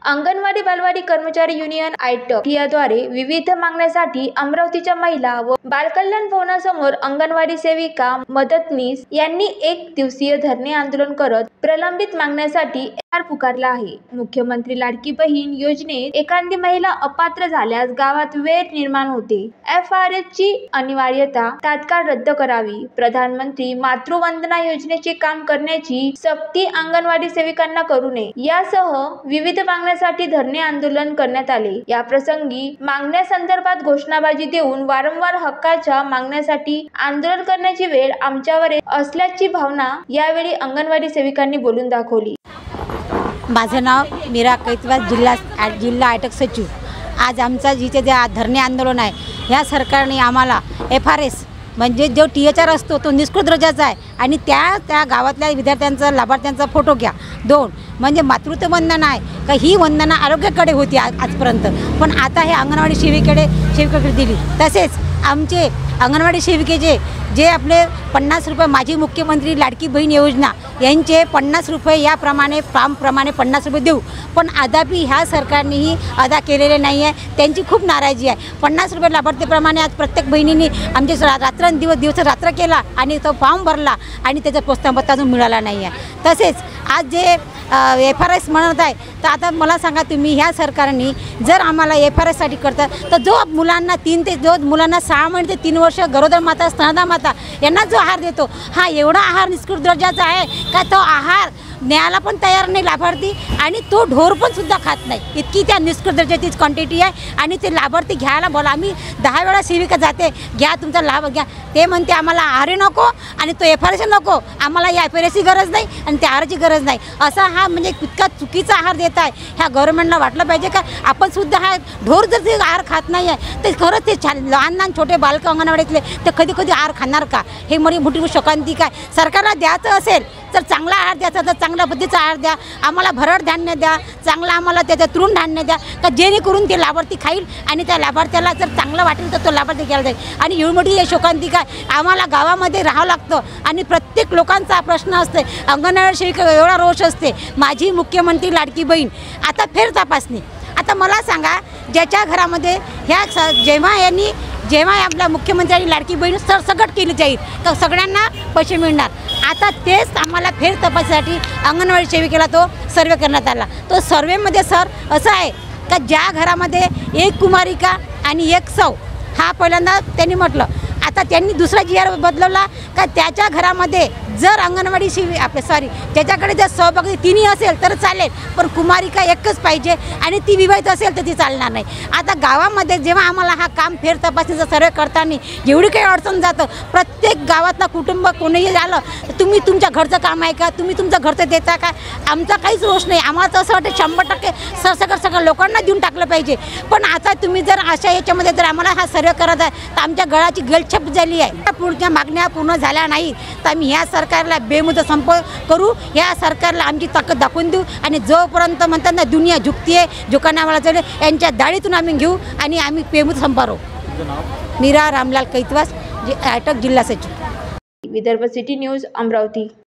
अंगणवाडी बालवाडी कर्मचारी युनियन आयटक याद्वारे विविध मागण्यांसाठी अमरावतीच्या महिला व बालकल्याण भवनासमोर अंगणवाडी सेविका मदतनीस यांनी एक दिवसीय धरणे आंदोलन करत प्रलंबित मागण्यांसाठी पुकारला आहे। मुख्यमंत्री लाडकी बहीण योजनेत एखादी महिला अपात्र झाल्यास गावात वेळ निर्माण होते। FRS ची अनिवार्यता तात्काळ रद्द करावी। प्रधानमंत्री मातृवंदना योजनेचे काम करण्याची सक्ती अंगणवाडी सेविकांना करू नये यासह विविध मागण्यांसाठी धरणे आंदोलन करण्यात आले। या प्रसंगी मागण्यासंदर्भात घोषणाबाजी देऊन वारंवार हक्काच्या मागण्यासाठी आंदोलन करण्याची वेळ आमच्यावर असल्याची भावना यावेळी अंगणवाडी सेविकांनी बोलून दाखवली। माझं नाव मीरा कैतवास, जिल्हा आयटक सचिव। आज आमचा जिथे जे धरणे आंदोलन आहे, ह्या सरकारने आम्हाला FRS म्हणजे जो THR असतो तो निष्कृत दर्जाचा आहे आणि त्या गावातल्या विद्यार्थ्यांचा लाभार्थ्यांचा फोटो घ्या। 2 म्हणजे मातृत्व वंदना आहे का ही वंदना आरोग्याकडे होती आजपर्यंत, पण आता हे अंगणवाडी सेविकेकडे दिली। तसेच आमचे अंगणवाडी सेविकेचे जे आपले 50 रुपये माझी मुख्यमंत्री लाडकी बहीण योजना यांचे 50 रुपये याप्रमाणे फॉर्मप्रमाणे 50 रुपये देऊ, पण अद्यापही ह्या सरकारनेही अदा केलेले नाही आहे। त्यांची खूप नाराजी आहे। 50 रुपये लाभार्थीप्रमाणे आज प्रत्येक बहिणींनी आमचे दिवस रात्र केला आणि तो फॉर्म भरला आणि त्याचा प्रस्तावपत्र अजून मिळाला नाही आहे। तसेच आज जे FRS म्हणत आहे, तर आता मला सांगा तुम्ही, ह्या सरकारने जर आम्हाला FRS साठी करतात तर जो मुलांना 6 महिने ते 3 वर्ष गरोदर माता स्तनदा माता यांना जो आहार देतो, हा एवढा आहार निष्कृत दर्जाचा आहे का तो आहार न्यायला पण तयार नाही लाभार्थी आणि तो ढोर पण सुद्धा खात नाही, इतकी त्या निष्कृत दर्जाचीच क्वांटिटी आहे। आणि ते लाभार्थी घ्यायला बोला, आम्ही 10 वेळा सेविका जाते, घ्या तुमचा लाभ घ्या, ते म्हणते आम्हाला आहार नको आणि तो FRS नको, आम्हाला या FRSची गरज नाही आणि त्या आहाराची गरज नाही। असा हा म्हणजे इतका चुकीचा आहार देत आहे। ह्या गव्हर्नमेंटला वाटलं पाहिजे का आपण सुद्धा हा ढोर जर ते आहार खात नाही आहे तर खरंच ते लहान छोटे बालक अंगणवाडीतले ते कधी आहार खाणार का? हे मोठी शोकांती काय सरकारला द्यायचं असेल तर चांगला आहार द्यायचा, तर चांगल्या पद्धतीचा आहार द्या, आम्हाला भरड धान्य द्या, चांगला आम्हाला त्याचं तृण धान्य द्या का जेणेकरून ते लाभार्थी खाईल आणि त्या लाभार्थ्याला जर चांगलं वाटेल तर तो लाभार्थी घ्यायला जाईल। आणि एवढी मोठी शोकांती काय, आम्हाला गावामध्ये राहावं लागतं आणि प्रत्येक लोकांचा प्रश्न असते, अंगणवाडी सेविका एवढा रोष असते। माझी मुख्यमंत्री लाडकी बहीण आता फेर तपासणी। आता मला सांगा, ज्याच्या घरामध्ये जेव्हा आपल्या मुख्यमंत्र्यांनी लाडकी बहीण सरसकट केली जाईल तर सगळ्यांना पैसे मिळणार। आता तेच आम्हाला फेर तपासासाठी अंगणवाडी सेविकेला तो सर्वे करण्यात आला। तो सर्वेमध्ये सर असं आहे का ज्या घरामध्ये 1 कुमारिका आणि 1 सौ हा पहिल्यांदा त्यांनी म्हटलं, आता त्यांनी दुसरा GR बदलवला का त्याच्या घरामध्ये जर अंगणवाडी ज्याच्याकडे जर सहभागी 3 असेल तर चालेल, पण कुमारिका 1च पाहिजे आणि ती विवाहित असेल तर ती चालणार नाही। आता गावामध्ये जेव्हा आम्हाला हा काम फेर तपासणीचा सर्वे करताना एवढी काही अडचण जातं, प्रत्येक गावातला कुटुंब कोणीही झालं, तुम्ही तुमच्या घरचं काम आहे का, तुम्ही तुमचं घरचं देता का, आमचा काहीच रोष नाही। आम्हाला तर असं वाटतं 100% सरसकट सगळं लोकांना देऊन टाकलं पाहिजे, पण आता तुम्ही जर अशा याच्यामध्ये जर आम्हाला हा सर्वे करत आहे तर आमच्या गळाची गलछप झाली आहे। पुढच्या मागण्या पूर्ण झाल्या नाही तर आम्ही ह्या सरकारला बेमुदत संप करू, या सरकारला आमची ताकद दाखवून देऊ आणि जोपर्यंत म्हणतात ना दुनिया झुकतीये झुकानावाला चढे यांच्या दाढीतून आम्ही घेऊ आणि आम्ही बेमुदत संपारो। मीरा रामलाल कैतवास, आयटक जिल्हा सचिव, विदर्भ सिटी न्यूज, अमरावती।